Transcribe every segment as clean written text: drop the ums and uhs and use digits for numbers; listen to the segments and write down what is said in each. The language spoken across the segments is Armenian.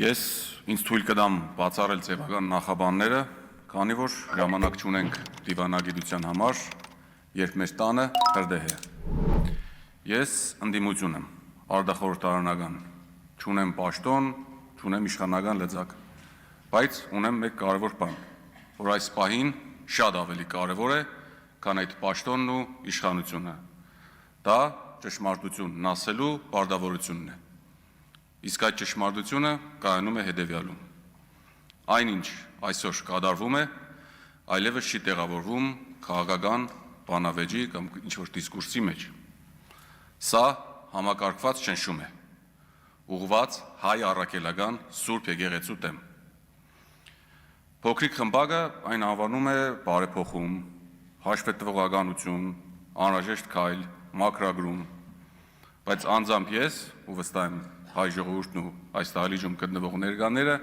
Ես ինձ թույլ կտամ բացառել ձևական նախաբանները, քանի որ ժամանակ չունենք դիվանագիտության համար, երբ մեր տանը հրդեհ է։ Ես ընդդիմություն եմ, արտախորհրդարանական, չունեմ պաշտոն, չունեմ իշխանական լծակ, բայց ունեմ մեկ կարևոր բան, որ այս պահին շատ ավելի կարևոր է, քան այդ պաշտոնն ու իշխանությունը։ Դա ճշմարտությունն ասելու պարտավորությունն է։ Իսկ այդ ճշմարտությունը կայանում է հետևյալում. այնինչ այսօր կատարվում է, այլևս չի տեղավորվում քաղաքական բանավեճի կամ ինչ-որ դիսկուրսի մեջ։ Սա համակարգված ճնշում է, ուղղված հայ առաքելական Սուրբ եկեղեցու դեմ։ Փոքրիկ խմբակը այն անվանում է բարեփոխում, հաշվետվողականություն, անհրաժեշտ քայլ, մաքրագրում, բայց անձամբ ես ու վստահ եմ հայ ժողովուրդն ու այս դահլիճում գտնվող ներկաները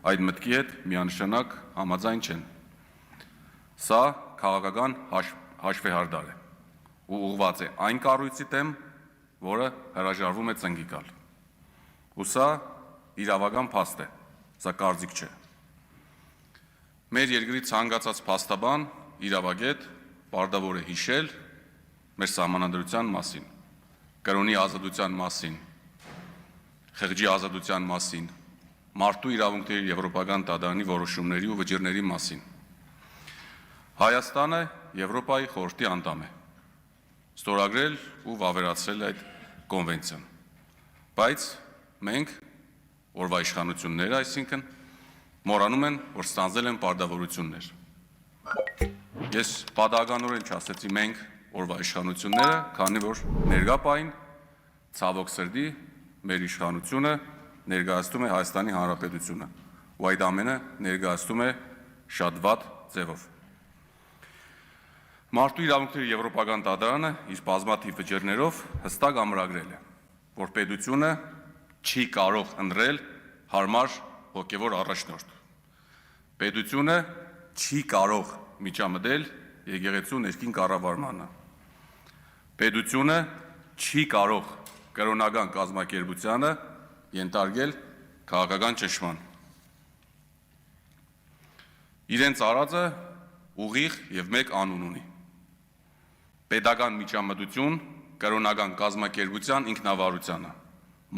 այդ մտքի հետ միանշանակ համաձայն չեն։ Սա քաղաքական հաշվեհարդար է ու ուղղված է այն կառույցի դեմ, որը հրաժարվում է ծնկի գալ։ Ու սա իրավական փաստ է, սա կարծիք չէ։ Մեր երկրի ցանկացած փաստաբան, իրավագետ պարտավոր է հիշել մեր սահմանադրության մասին, կրոնի ազատության մասին, խղճի ազատության մասին, մարդու իրավունքների եվրոպական դատարանի որոշումների ու վճիռների մասին։ Հայաստանը Եվրոպայի խորհրդի անդամ է, ստորագրել ու վավերացրել այդ կոնվենցիան, բայց մենք, օրվա իշխանությունները, այսինքն, մոռանում են, որ ստանձնել են պարտավորություններ։ Ես պատահականորեն չասեցի մենք, օրվա իշխանությունները, քանի որ ներկա պահին ցավոք սրտի մեր իշխանությունը ներկայացնում է Հայաստանի Հանրապետությունը, ու այդ ամենը ներկայացնում է շատ վատ ձևով։ Մարդու իրավունքների եվրոպական դատարանը իր բազմաթիվ վճիռներով հստակ ամրագրել է, որ պետությունը չի կարող ընտրել հարմար հոգևոր առաջնորդ։ Պետությունը չի կարող միջամտել եկեղեցու ներքին կառավարմանը։ Պետությունը չի կարող կրոնական կազմակերպությանը ենթարկել քաղաքական ճնշման։ Իրենց արածը ուղիղ եւ մեկ անուն ունի՝ պետական միջամտություն կրոնական կազմակերպության ինքնավարությանը,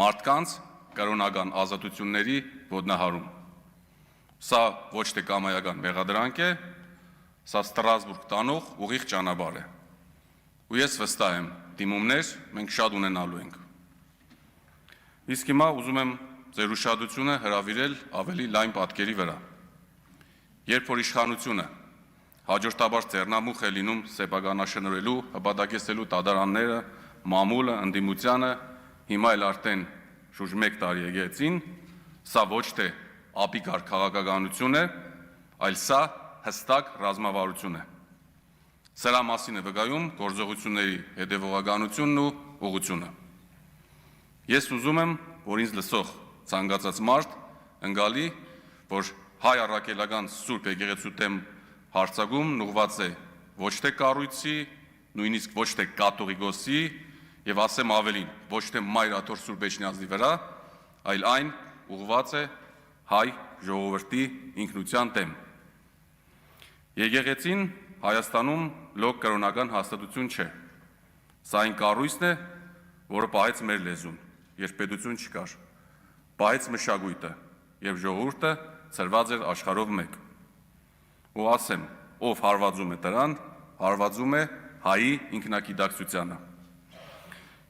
մարդկանց կրոնական ազատությունների ոտնահարում։ Սա ոչ թե կամայական մեղադրանք է, սա Ստրասբուրգ տանող ուղիղ ճանապարհ է։ Ու ես վստահ եմ, դիմումներ մենք շատ ունենալու ենք։ Իսկ հիմա ուզում եմ ձեր ուշադրությունը հրավիրել ավելի լայն պատկերի վրա։ Երբ որ իշխանությունը հաջորդաբար ձեռնամուխ է լինում սեփականաշնորհելու, հպատակեցնելու դատարանները, մամուլը, ընդդիմությանը, հիմա էլ արդեն շուրջ 1 տարի եկեղեցին, սա ոչ թե ապիկար քաղաքականություն է, այլ սա հստակ ռազմավարություն է։ Սրա մասին է վկայում գործողությունների հետևողականությունն ու ուղղությունը։ Ես ուզում եմ, որ ինձ լսող ցանկացած մարդ ընկալի, որ հայ առաքելական Սուրբ եկեղեցու դեմ հարձակումն ուղղված է ոչ թե կառույցի, նույնիսկ ոչ թե կաթողիկոսի եւ ասեմ ավելին, ոչ թե Մայրաթոր Սուրբ Էջնիածնի վրա, այլ այն ուղղված է հայ ժողովրդի ինքնության դեմ։ Եկեղեցին Հայաստանում լոկ կրոնական հաստատություն չէ։ Սա այն կառույցն է, որը պահեց մեր լեզուն, երբ պետություն չկար, պահեց մշակույթը, եւ ժողովուրդը ծրված էր աշխարհով մեկ։ Ու ասեմ, ով հարվածում է դրան, հարվածում է հայի ինքնագիտակցությանը։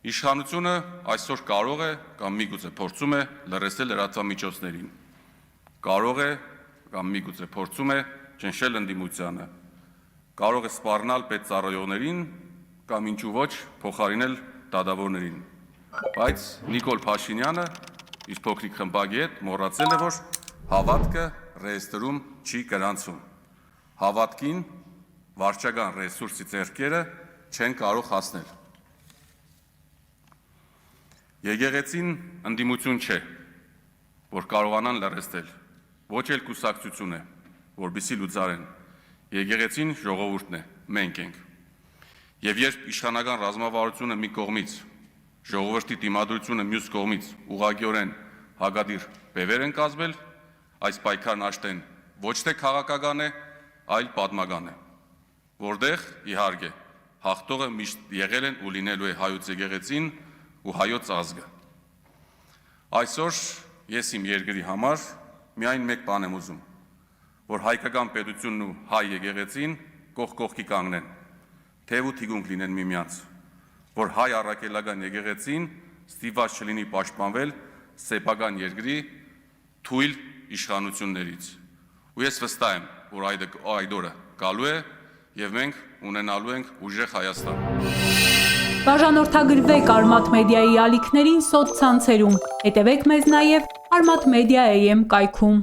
Իշխանությունը այսօր կարող է կամ միգուցե փորձում է լրացնել լրատվամիջոցներին։ Կարող է կամ միգուցե փորձում է ճնշել ընդդիմությանը։ Կարող է սպառնալ պետծառայողներին կամ ինչու ոչ փոխարինել դատավորներին։ Բայց Նիկոլ Փաշինյանը իր փոքրիկ խմբակի հետ մոռացել է, որ հավատքը ռեեստրում չի գրանցում։ Հավատքին վարչական ռեսուրսի ձեռքերը չեն կարող հասնել։ Եկեղեցին ընդդիմություն չէ, որ կարողանան լրացնել, ոչ էլ կուսակցություն է, որպեսզի լուծարեն։ Եկեղեցին ժողովուրդն է, մենք ենք։ Եվ երբ իշխանական ռազմավարությունը մի կողմից, ժողովրդի դիմադրությունը մյուս կողմից ուղղակիորեն հագադիր բևեր են կազմել, այս պայքարն աշտեն ոչ թե քաղաքական է, այլ պատմական է, որտեղ իհարկե հաղթողը միշտ եղել են ու լինելու է հայոց եկեղեցին ու հայոց ազգը։ Այսօր ես իմ երկրի համար միայն մեկ բան եմ ուզում, որ հայկական պետությունն ու հայ եկեղեցին կողք կողքի կանգնեն, թև ու թիգունք լինեն միմյանց, որ հայ առաքելական եկեղեցին ստիպված չլինի պաշտպանվել սեփական երկրի թույլ իշխանություններից։ Ու ես վստահ եմ, որ այդ օրը գալու է եւ մենք ունենալու ենք ուժեղ Հայաստան։ Բաժանորդագրվեք Արմաթ մեդիայի ալիքներին սոցցանցերում, հետևեք մեզ նաև Armat Media AM կայքում։